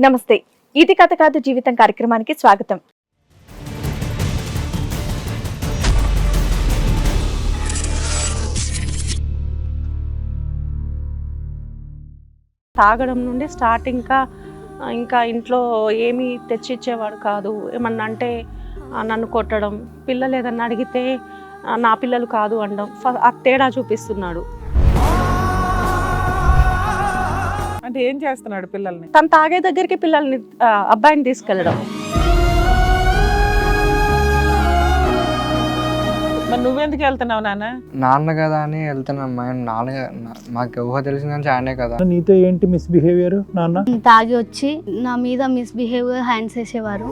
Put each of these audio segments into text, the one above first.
నమస్తే. ఇది కథ కాదు జీవితం కార్యక్రమానికి స్వాగతం. తాగడం నుండి స్టార్ట్ ఇంకా ఇంట్లో ఏమీ తెచ్చిచ్చేవాడు కాదు. ఏమన్నా అంటే నన్ను కొట్టడం, పిల్లలు ఏదన్నా అడిగితే నా పిల్లలు కాదు అనడం, ఆ తేడా చూపిస్తున్నాడు. అంటే ఏం చేస్తున్నాడు పిల్లల్ని? తను తాగే దగ్గరికి పిల్లల్ని అబ్బాయిని తీసుకెళ్ళడం. మరి నువ్వెందుకు వెళ్తున్నావు నాన్న? నాన్న కదా అని వెళ్తున్నామ్మా. మాకు ఊహ తెలిసిన నుంచి ఆయనే కదా. నీతో ఏంటి మిస్బిహేవియర్ నాన్న? తాగి వచ్చి నా మీద మిస్బిహేవియర్ హ్యాండ్స్ వేసేవారు.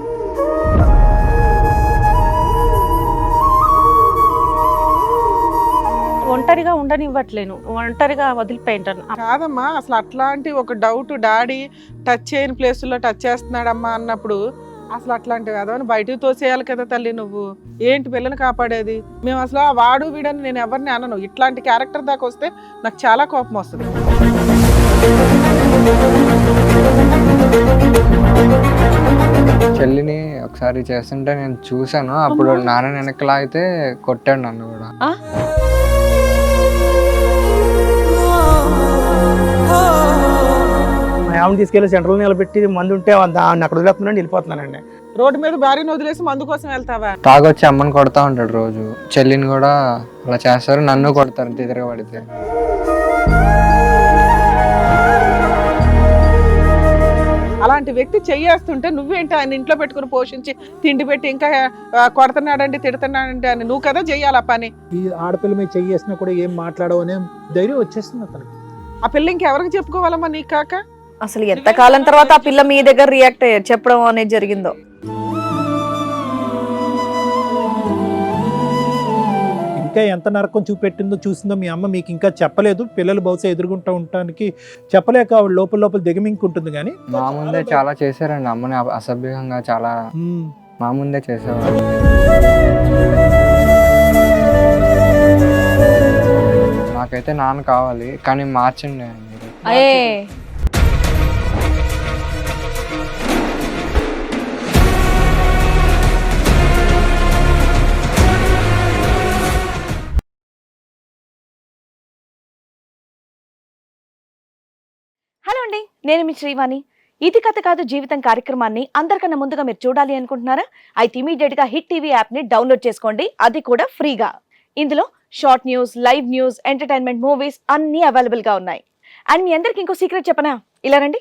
ఒంటరిగా ఉండనివ్వట్లేను, ఒంటరిగా వదిలిపోయింటాను. కాదమ్మా, అసలు అట్లాంటి ఒక డౌట్ డాడీ టచ్ చేయని ప్లేసుల్లో టచ్ చేస్తున్నాడమ్మా అన్నప్పుడు అసలు అట్లాంటివి అదవని బయటకు తోసేయాలి కదా తల్లి. నువ్వు ఏంటి పిల్లని కాపాడేది? మేము అసలు ఆ వాడు వీడని నేను ఎవరిని అనను. ఇట్లాంటి క్యారెక్టర్ దాకా వస్తే నాకు చాలా కోపం వస్తుంది. చెల్లిని ఒకసారి చేస్తుంటే నేను చూసాను. అప్పుడు నాన్న వెనకలా అయితే కొట్టాడు నన్ను కూడా. ఆమెను తీసుకెళ్లి సెంట్రల్ నిలబెట్టి మందు ఉంటే అక్కడ వదిలేస్తున్నాను, వెళ్ళిపోతున్నానండి. రోడ్డు మీద భార్యను వదిలేసి మందు కోసం వెళ్తావా? తాగొచ్చి అమ్మని కొడతా ఉంటాడు రోజు. చెల్లిని కూడా అలా చేస్తారు, నన్ను కొడతారు తిరగబడితే. అలాంటి వ్యక్తి చెయ్యేస్తుంటే నువ్వేంటి ఆయన ఇంట్లో పెట్టుకుని పోషించి తిండి పెట్టి ఇంకా కొడుతున్నాడండి తిడుతున్నాడండి అని నువ్వు కదా చెయ్యాలి ఆ పని. ఈ ఆడపిల్ల మీద చెయ్యేసినా కూడా ఏం మాట్లాడవు అనే ధైర్యం వచ్చేస్తుంది అతనికి. ఆ పిల్ల ఇంకెవరికి చెప్పుకోవాలమ్మా నీకు కాక? అసలు ఎంత కాలం తర్వాత ఆ పిల్ల మీ దగ్గర రియాక్ట్ చెప్పడం అనేది జరిగిందో. ఇంకా ఎంత నరకం చూపెట్టిందో చూసిందో మీ అమ్మ మీకు ఇంకా చెప్పలేదు. పిల్లలు బహుశా ఎదుర్కొంటూ ఉండటానికి చెప్పలేక ఆవిడ లోపల దిగమింకుంటుంది. కానీ మా ముందే చాలా చేశారండి అమ్మని అసభ్యంగా, చాలా మా ముందే చేసేవారు. నాకైతే నాన్న కావాలి, కానీ మార్చండి మీరు. హలో అండి, నేను మీ శ్రీవాణి. ఇది కథ కాదు జీవితం కార్యక్రమాన్ని అందరికన్నా ముందుగా మీరు చూడాలి అనుకుంటున్నారా? అయితే ఇమీడియట్ గా హిట్ టీవీ యాప్ ని డౌన్లోడ్ చేసుకోండి, అది కూడా ఫ్రీగా. ఇందులో short news, live news, entertainment, movies అన్ని అవైలబుల్ గా ఉన్నాయి. అండ్ మీ అందరికి ఇంకో సీక్రెట్ చెప్పనా? ఇలా రండి.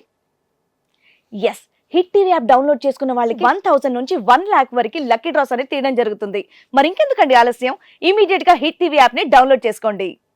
Yes, hit TV app download చేసుకున్న వాళ్ళకి 1000 నుంచి 1 lakh వరకు లక్కీ డ్రాస్ అనేది తీయడం జరుగుతుంది. మరి ఇంకెందుకండి ఆలస్యం, ఇమీడియట్ గా హిట్ టీవీ యాప్ ని డౌన్లోడ్ చేసుకోండి.